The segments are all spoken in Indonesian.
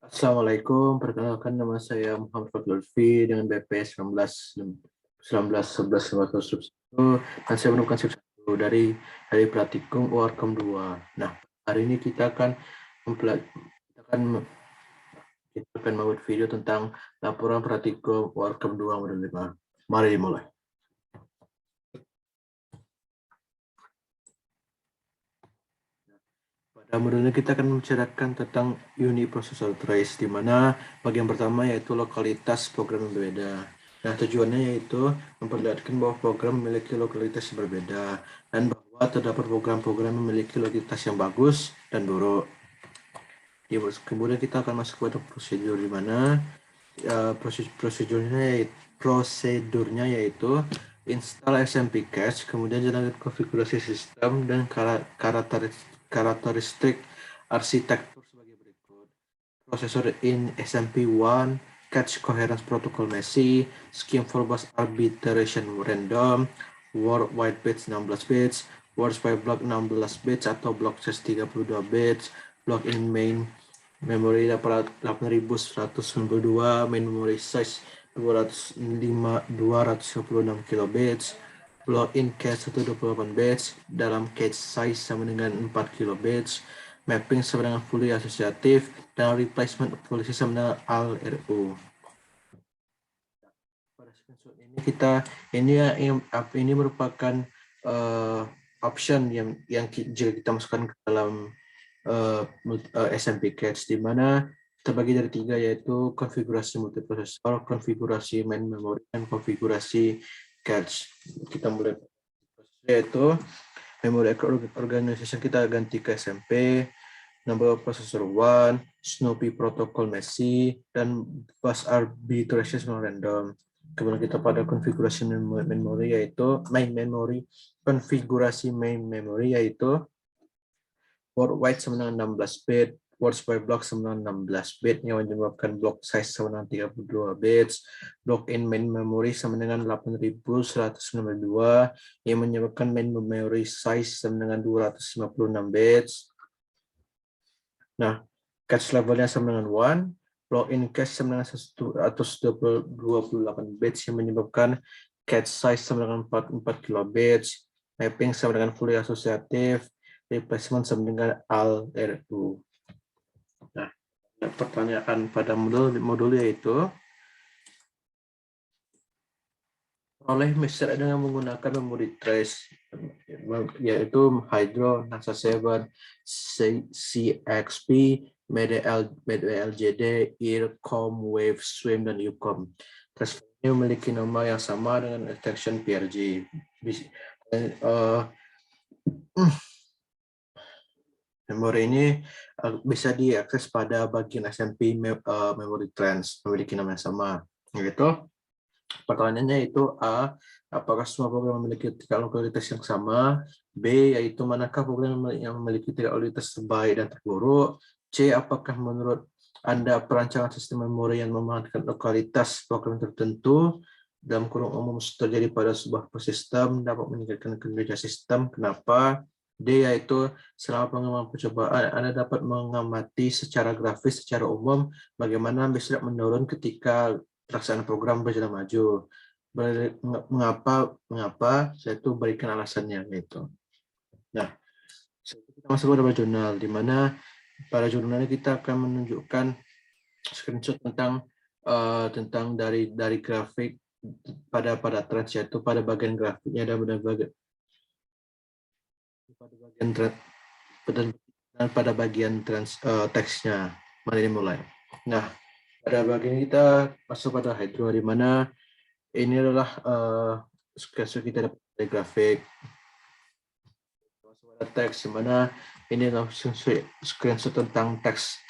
Assalamualaikum, perkenalkan nama saya Muhammad Fatul Lutfi dengan BP 19 11 11 dan saya menemukan sip 1 dari praktikum UARKEM 2. Nah, hari ini kita akan membuat video tentang laporan praktikum UARKEM 2 modul 5. Mari dimulai. Pada modul ini kita akan membicarakan tentang uniprocessor trace, di mana bagian pertama yaitu lokalitas program yang berbeda. Nah, tujuannya yaitu memperlihatkan bahwa program memiliki lokalitas yang berbeda dan bahwa terdapat program-program yang memiliki lokalitas yang bagus dan buruk. Kemudian kita akan masuk pada prosedur, di mana prosedurnya yaitu install SMP cache, kemudian jalankan konfigurasi sistem dan karakteristik arsitektur sebagai berikut. Prosesor in SMP1, cache coherence protocol messy, scheme for bus arbitration random, word wide bits 16 bits, words by block 16 bits atau block size 32 bits, block in main memory 8192, main memory size 256 kilobits, block in cache 128 bits, dalam cache size sama dengan 4 kilobits, mapping sama dengan fully asosiatif, dan replacement polisi sama dengan ALRU. Pada screenshot ini merupakan option yang jika kita masukkan ke dalam SMP cache, di mana terbagi dari 3, yaitu konfigurasi multiprosesor, konfigurasi main memory, dan konfigurasi cache. Kita mulai yaitu memory organization, kita ganti ke SMP, number processor 1, Snoopy protocol messy, dan bus arbitration random. Kemudian kita pada konfigurasi memory yaitu konfigurasi main memory yaitu word wide sama dengan 16 bit, words by block sama dengan 16 bit yang menyebabkan block size sama dengan 32 bits, block in main memory sama dengan 8192 yang menyebabkan main memory size sama dengan 256 bits. Nah, cache levelnya sama dengan 1, block in cache sama dengan 128 bits yang menyebabkan cache size sama dengan 44 kilobits, mapping sama dengan fully asosiatif, replacement sama dengan ALRU. Nah, pertanyaan pada modul yaitu oleh Mr. dengan menggunakan memory trace yaitu Hydro, NASA 7, CXP, MediLJD, IRCOM, Wave, Swim, dan UCOM. Trace ini memiliki nama yang sama dengan extension PRG. Memori ini bisa diakses pada bagian SMP memory trans, memiliki nama yang sama. Yaitu pertanyaannya itu A, apakah semua program memiliki tingkat lokalitas yang sama? B, yaitu manakah program yang memiliki tingkat lokalitas terbaik dan terburuk? C, apakah menurut Anda perancangan sistem memori yang memanfaatkan lokalitas program tertentu dalam kurung umum terjadi pada sebuah sistem dapat meningkatkan kinerja sistem? Kenapa? D, yaitu selama pengembangan percobaan Anda dapat mengamati secara grafis secara umum bagaimana bisa menurun ketika pelaksanaan program berjalan maju. Mengapa? Saya itu berikan alasannya yaitu. Nah, kita masuk pada jurnal, di mana pada jurnal ini kita akan menunjukkan screenshot tentang dari grafik pada trans, yaitu pada bagian grafiknya dan pada bagian teksnya. Mari dimulai. Nah, pada bagian kita masuk pada Hydro, di mana ini adalah screenshot kita dari grafik. Masuk pada teks, di mana ini adalah screenshot tentang teks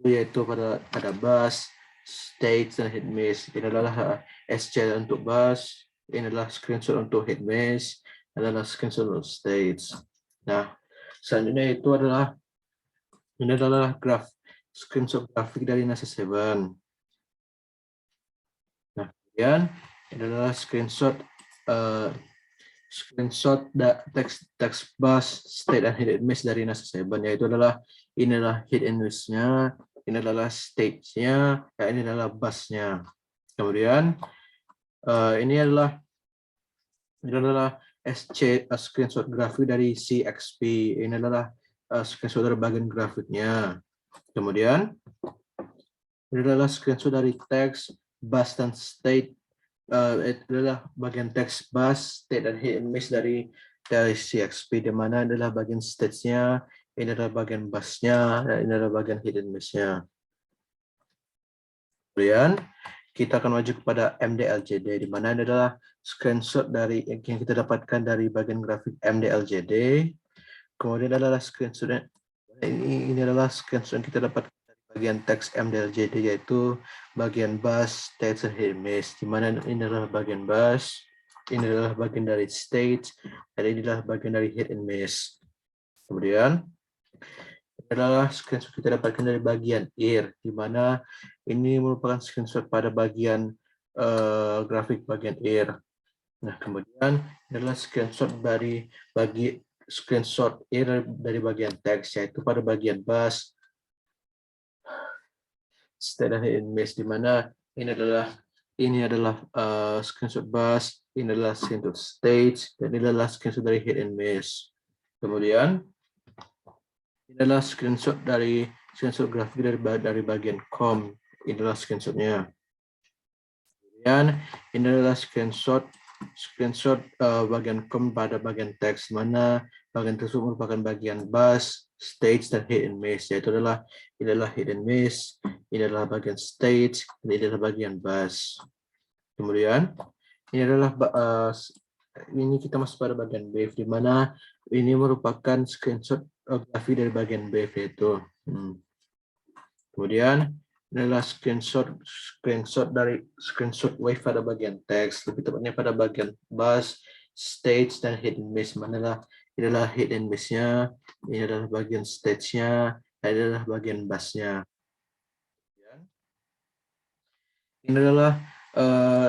yaitu pada bus, stage, dan head maze. Ini adalah SC untuk bus, ini adalah screenshot untuk head maze, ini adalah screenshot untuk stage. Nah, selanjutnya ini adalah screenshot grafik dari NASA 7. Nah, kemudian ini adalah screenshot text bus, state, dan head and maze dari NASA 7, yaitu inilah head and maze-nya, ini adalah stage-nya, ini adalah bus-nya. Kemudian ini adalah SC screenshot grafik dari CXP. Ini adalah screenshot dari bagian grafiknya. Kemudian ini adalah screenshot dari teks, bus dan state. Itu adalah bagian teks, bus, state dan hit and miss dari CXP, di mana adalah bagian stage-nya, ini adalah bagian bus-nya, dan ini adalah bagian hit and miss-nya. Kemudian kita akan maju kepada MDLJD, di mana ini adalah screenshot dari yang kita dapatkan dari bagian grafik MDLJD. Kemudian adalah screenshot ini adalah screenshot yang kita dapat dari bagian teks MDLJD, yaitu bagian bus, stage, dan hit and miss. Di mana ini adalah bagian bus, ini adalah bagian dari stage, dan ini adalah bagian dari hit and miss. Kemudian ini adalah screenshot kita dapatkan dari bagian ear, di mana ini merupakan screenshot pada bagian grafik bagian ear. Nah, kemudian ini adalah screenshot dari screenshot ear dari bagian teks, yaitu pada bagian bus, state dan hit and miss, di mana ini adalah screenshot bus, ini adalah screenshot stage, dan ini adalah screenshot dari hit and miss. Kemudian ini adalah screenshot grafik dari bagian com. Ini adalah screenshotnya. Kemudian ini adalah screenshot bagian com pada bagian teks, mana bagian tersebut merupakan bagian bus, stage, dan hit and miss. Yaitu ini adalah hit and miss, ini adalah bagian stage, dan ini adalah bagian bus. Kemudian ini kita masuk pada bagian wave, di mana ini merupakan screenshot grafik dari bagian wave itu. Kemudian ini adalah screenshot wave pada bagian teks, lebih tepatnya pada bagian bus, stage, dan hit and miss. Ini adalah hit and miss-nya, ini adalah bagian stage-nya, dan ini adalah bagian bus-nya. Ini adalah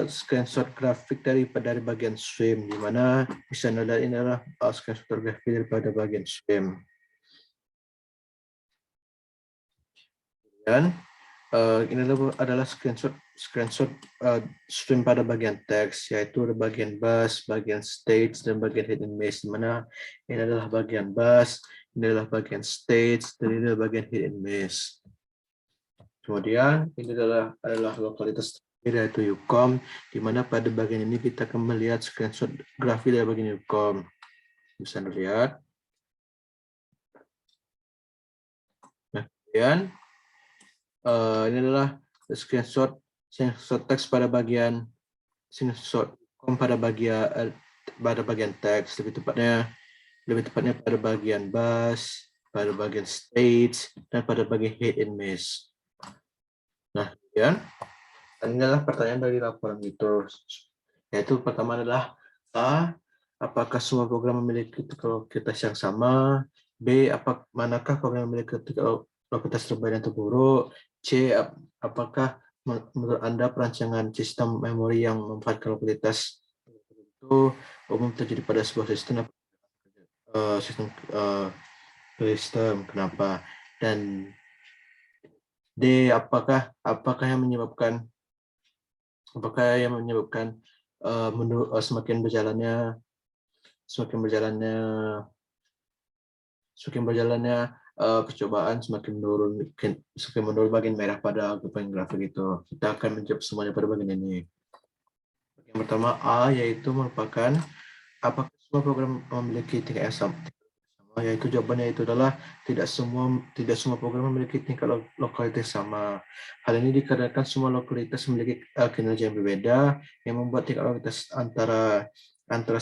screenshot grafik dari bagian swim, di mana bisa anda lihat ini adalah screenshot grafik daripada bagian swim. Dan ini adalah screenshot swim pada bagian teks, yaitu ada bagian bus, bagian stage, dan bagian hit and miss, di mana ini adalah bagian bus, ini adalah bagian stage, dan ini adalah bagian hit and miss. Kemudian ini adalah lokalitas yaitu UCOM, di mana pada bagian ini kita akan melihat screenshot grafik dari bagian UCOM. Bisa dilihat. Nah, kemudian ini adalah screenshot teks pada bagian pada bagian teks, lebih tepatnya pada bagian bus, pada bagian stage, dan pada bagian hit and miss. Nah, kemudian ini adalah pertanyaan dari laporan itu, yaitu pertama adalah A, apakah semua program memiliki lokalitas yang sama? B, manakah program memiliki lokalitas terbaik dan terburuk? C, apakah menurut Anda perancangan sistem memori yang memanfaatkan lokalitas itu umum terjadi pada sebuah sistem kenapa? Dan D, apakah yang menyebabkan semakin percobaan semakin menurun bagian merah pada bagian grafik itu. Kita akan menjawab semuanya pada bagian ini. Yang pertama A, yaitu merupakan apakah semua program memiliki tingkat yang sama? Yaitu jawabannya itu adalah tidak semua program memiliki tingkat lokalitas sama. Hal ini dikarenakan semua lokalitas memiliki kinerja yang berbeda, yang membuat tingkat lokalitas antara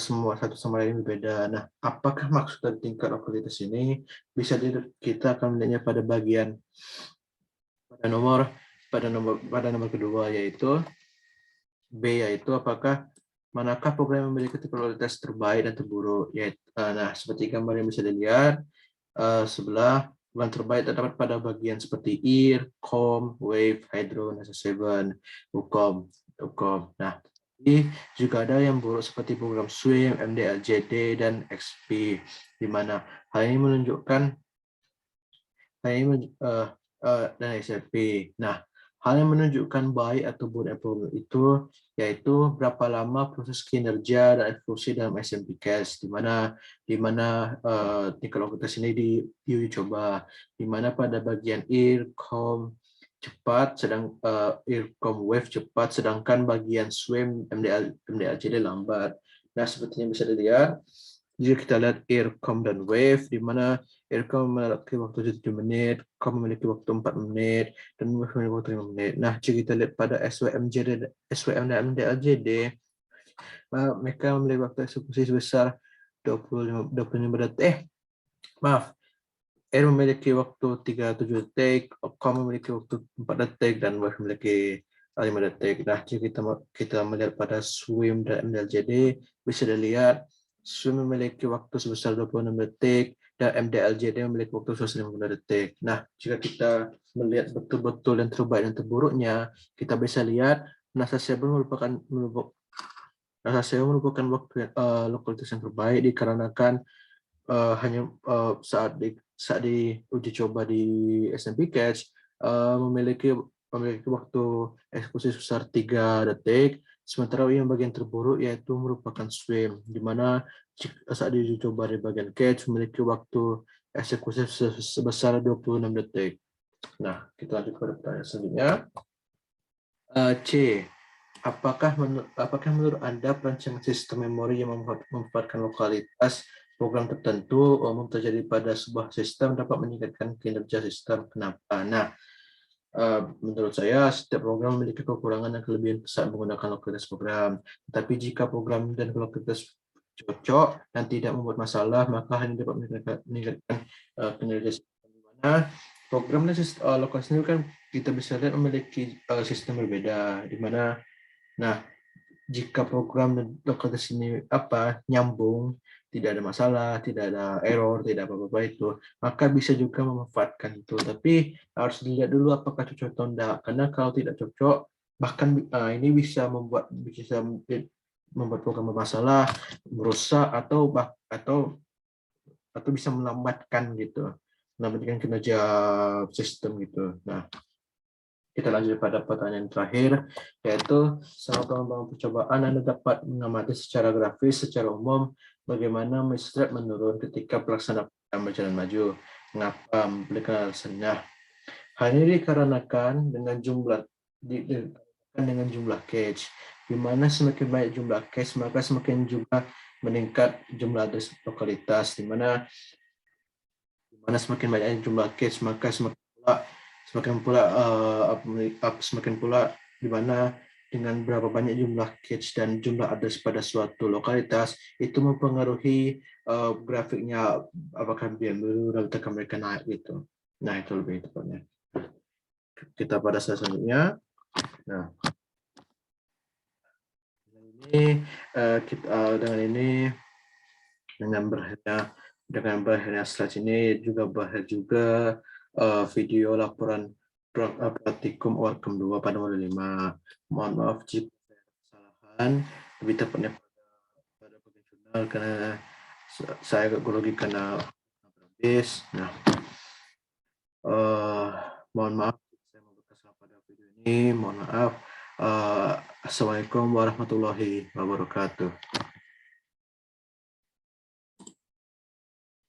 semua satu sama lain berbeda. Nah, apakah maksud dari tingkat lokalitas ini? Bisa kita akan melihatnya pada nomor kedua, yaitu B, yaitu manakah program yang memiliki lokalitas terbaik dan terburuk? Nah, seperti gambar yang bisa dilihat sebelah, program terbaik terdapat pada bagian seperti ear, com, wave, hydro, NASA 7, UCOM. Nah, juga ada yang buruk seperti program swim, MDLJD, dan XP, di mana hal ini menunjukkan dan SMP. Nah, hal yang menunjukkan baik atau buruknya program itu yaitu berapa lama proses kinerja dan eksekusi dalam SMP Cash, di mana kalau kita sini di uji coba, di mana pada bagian IRCOM cepat, IRCOM Wave cepat, sedangkan bagian SWIM MDLJD lambat. Nah, seperti yang bisa dilihat, jika kita lihat IRCOM dan Wave, di mana IRCOM memiliki waktu 7 menit, COM memiliki waktu 4 menit, dan Wave memiliki waktu 5 menit. Nah, jika kita lihat pada SWM dan MDLJD, mereka memiliki waktu eksekusi sebesar 25 detik. Maaf, R memiliki waktu 37 detik, COM memiliki waktu 4 detik, dan Wave memiliki 5 detik. Nah, jika kita melihat pada SWIM dan MDLJD, bisa dilihat SWIM memiliki waktu sebesar 26 detik, dan MDLJD memiliki waktu sebesar 50 detik. Nah, jika kita melihat betul-betul yang terbaik dan terburuknya, kita bisa lihat NASA 7 merupakan waktu lokalitas yang terbaik dikarenakan hanya saat di uji coba di SMP Catch memiliki waktu eksekusi sebesar 3 detik, sementara yang bagian terburuk yaitu merupakan swim, di mana saat di uji coba di bagian Catch memiliki waktu eksekusi sebesar 26 detik. Nah, kita lanjut pada pertanyaan selanjutnya. C. Apakah menurut Anda perancangan sistem memori yang memanfaatkan lokalitas program tertentu umum terjadi pada sebuah sistem dapat meningkatkan kinerja sistem? Kenapa? Nah, menurut saya setiap program memiliki kekurangan dan kelebihan saat menggunakan lokalitas program. Tapi jika program dan lokalitas cocok dan tidak membuat masalah, maka hanya dapat meningkatkan kinerja sistem. Di mana program dan lokalitas ini kan kita bisa lihat memiliki sistem berbeda, di mana jika program dan lokalitas ini nyambung, tidak ada masalah, tidak ada error, tidak apa-apa itu, maka bisa juga memanfaatkan itu. Tapi harus dilihat dulu apakah cocok atau tidak. Karena kalau tidak cocok, bahkan ini bisa membuat program bermasalah, merusak atau bisa melambatkan gitu, melambatkan kinerja sistem gitu. Nah, kita lanjut pada pertanyaan terakhir, yaitu selama pengembangan percobaan Anda dapat mengamati secara grafis secara umum bagaimana misstep menurun ketika pelaksanaan berjalan maju. Mengapa? Memberikan alasannya. Hal ini dikarenakan dengan jumlah cache, di mana semakin banyak jumlah cache maka semakin juga meningkat jumlah address lokalitas, di mana semakin banyak jumlah cache maka semakin pula di mana dengan berapa banyak jumlah cache dan jumlah address pada suatu lokalitas itu mempengaruhi grafiknya, apakah dia menurun atau mereka naik gitu. Nah, itu lebih tepatnya. Kita pada selanjutnya. Nah, dengan berakhirnya slide ini juga berakhir juga video laporan praktikum ORCAM 2 pada modul 5. Mohon maaf jika ada kesalahan, lebih tepatnya pada bagian jurnal karena saya agak grogi karena habis. Nah, mohon maaf saya membuat kesalahan pada video ini. Mohon maaf. Assalamualaikum warahmatullahi wabarakatuh.